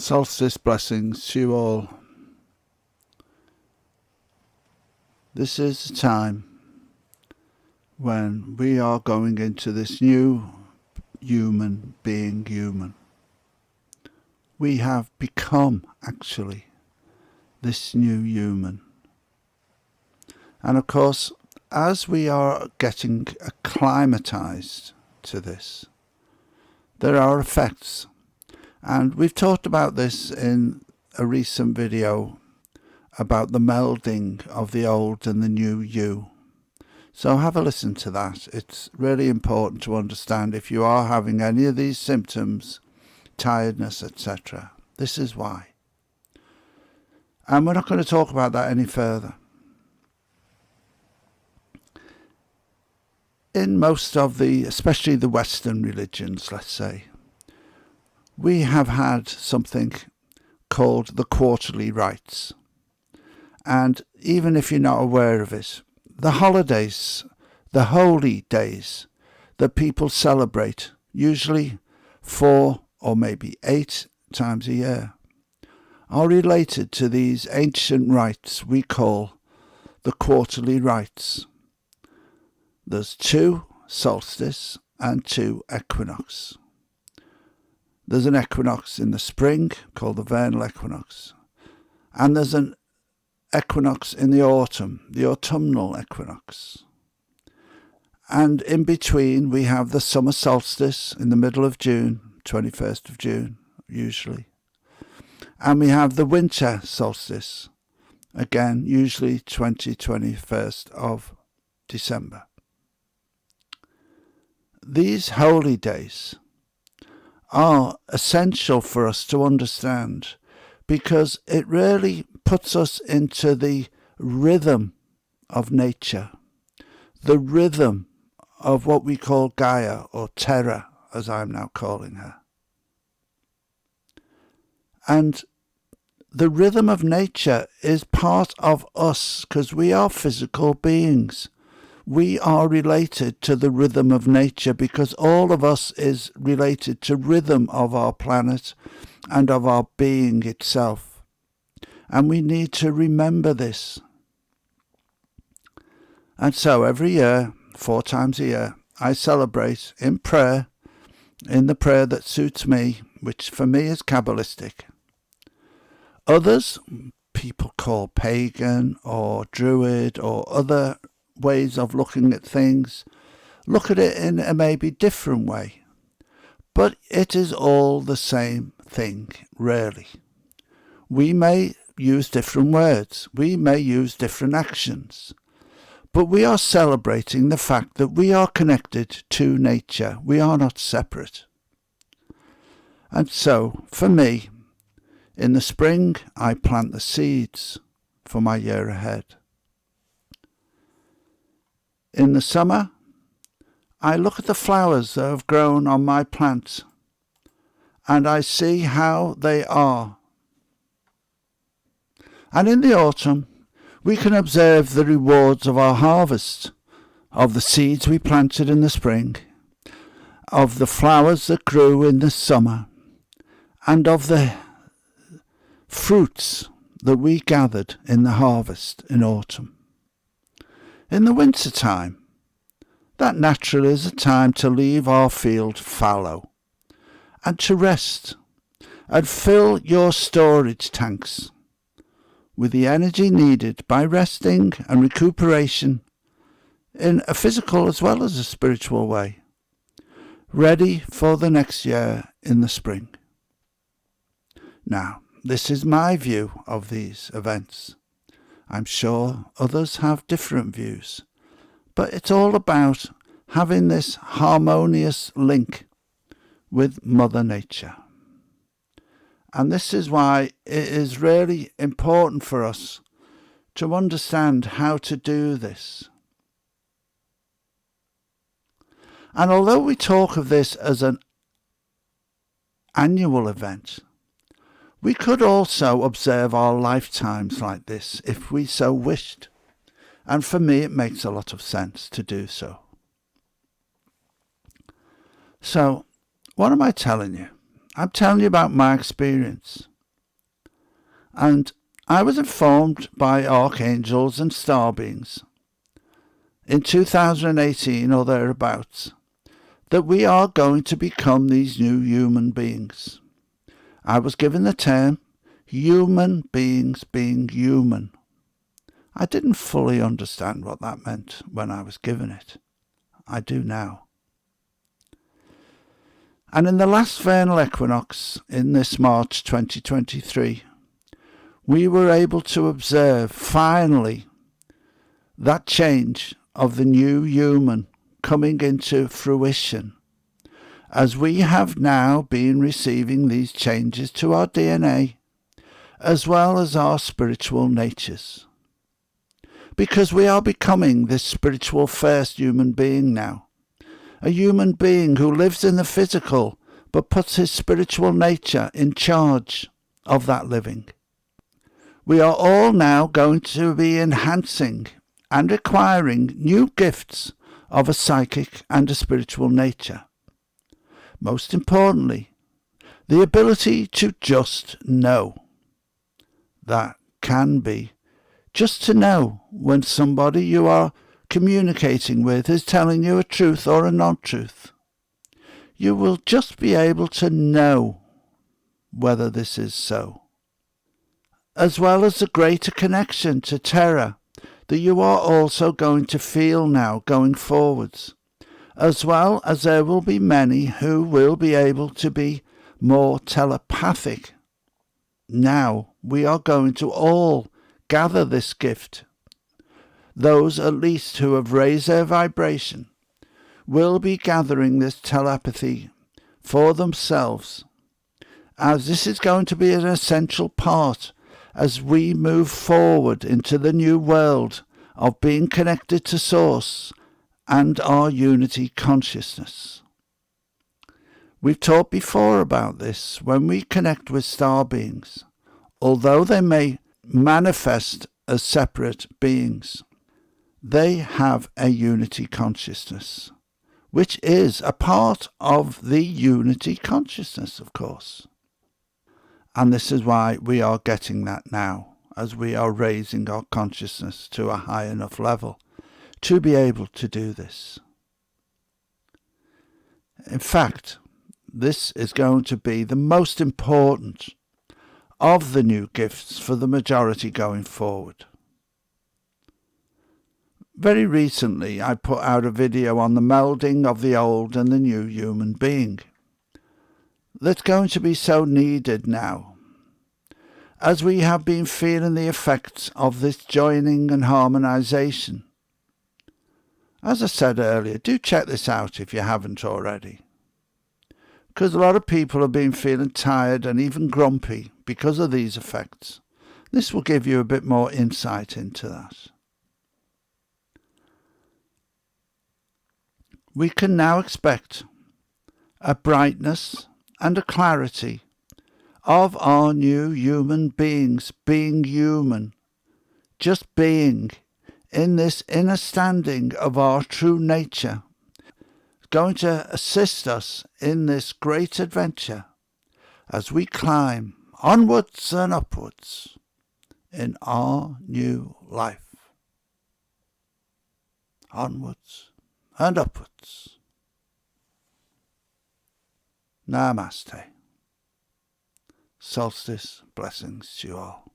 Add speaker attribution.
Speaker 1: Solstice blessings to you all. This is the time when we are going into this new human being human. We have become actually this new human. And of course, as we are getting acclimatized to this, there are effects. And we've talked about this in a recent video about the melding of the old and the new you. So have a listen to that. It's really important to understand if you are having any of these symptoms, tiredness, etc. This is why. And we're not going to talk about that any further. In most of especially the Western religions, let's say, we have had something called the quarterly rites. And even if you're not aware of it, the holidays, the holy days that people celebrate, usually 4 or maybe 8 times a year, are related to these ancient rites we call the quarterly rites. There's 2 solstice and 2 equinox. There's an equinox in the spring called the vernal equinox. And there's an equinox in the autumn, the autumnal equinox. And in between we have the summer solstice in the middle of June, 21st of June, usually. And we have the winter solstice, again, usually 21st of December. These holy days are essential for us to understand because it really puts us into the rhythm of nature, the rhythm of what we call Gaia or Terra, as I'm now calling her. And the rhythm of nature is part of us because we are physical beings. We are related to the rhythm of nature because all of us is related to rhythm of our planet and of our being itself. And we need to remember this. And so every year, 4 times a year, I celebrate in prayer, in the prayer that suits me, which for me is Kabbalistic. Others, people call pagan or druid or other ways of looking at things, look at it in a maybe different way. But it is all the same thing, really. We may use different words, we may use different actions, but we are celebrating the fact that we are connected to nature. We are not separate. And so, for me, in the spring, I plant the seeds for my year ahead. In the summer, I look at the flowers that have grown on my plants and I see how they are. And in the autumn, we can observe the rewards of our harvest, of the seeds we planted in the spring, of the flowers that grew in the summer, and of the fruits that we gathered in the harvest in autumn. In the winter time, that naturally is a time to leave our field fallow and to rest and fill your storage tanks with the energy needed by resting and recuperation in a physical as well as a spiritual way, ready for the next year in the spring. Now, this is my view of these events. I'm sure others have different views, but it's all about having this harmonious link with Mother Nature. And this is why it is really important for us to understand how to do this. And although we talk of this as an annual event, we could also observe our lifetimes like this if we so wished. And for me, it makes a lot of sense to do so. So, what am I telling you? I'm telling you about my experience. And I was informed by archangels and star beings in 2018 or thereabouts that we are going to become these new human beings. I was given the term human beings being human. I didn't fully understand what that meant when I was given it. I do now. And in the last vernal equinox in this March 2023, we were able to observe finally that change of the new human coming into fruition, as we have now been receiving these changes to our DNA as well as our spiritual natures. Because we are becoming this spiritual first human being now, a human being who lives in the physical but puts his spiritual nature in charge of that living. We are all now going to be enhancing and acquiring new gifts of a psychic and a spiritual nature. Most importantly, the ability to just know. That can be just to know when somebody you are communicating with is telling you a truth or a non-truth. You will just be able to know whether this is so. As well as the greater connection to terror that you are also going to feel now going forwards, as well as there will be many who will be able to be more telepathic. Now we are going to all gather this gift. Those at least who have raised their vibration will be gathering this telepathy for themselves, as this is going to be an essential part as we move forward into the new world of being connected to Source and our unity consciousness. We've talked before about this. When we connect with star beings, although they may manifest as separate beings, they have a unity consciousness, which is a part of the unity consciousness, of course. And this is why we are getting that now, as we are raising our consciousness to a high enough level to be able to do this. In fact, this is going to be the most important of the new gifts for the majority going forward. Very recently, I put out a video on the melding of the old and the new human being. That's going to be so needed now, as we have been feeling the effects of this joining and harmonization. As I said earlier, do check this out if you haven't already, because a lot of people have been feeling tired and even grumpy because of these effects. This will give you a bit more insight into that. We can now expect a brightness and a clarity of our new human beings being human, just being in this inner standing of our true nature, going to assist us in this great adventure as we climb onwards and upwards in our new life. Onwards and upwards. Namaste. Solstice blessings to you all.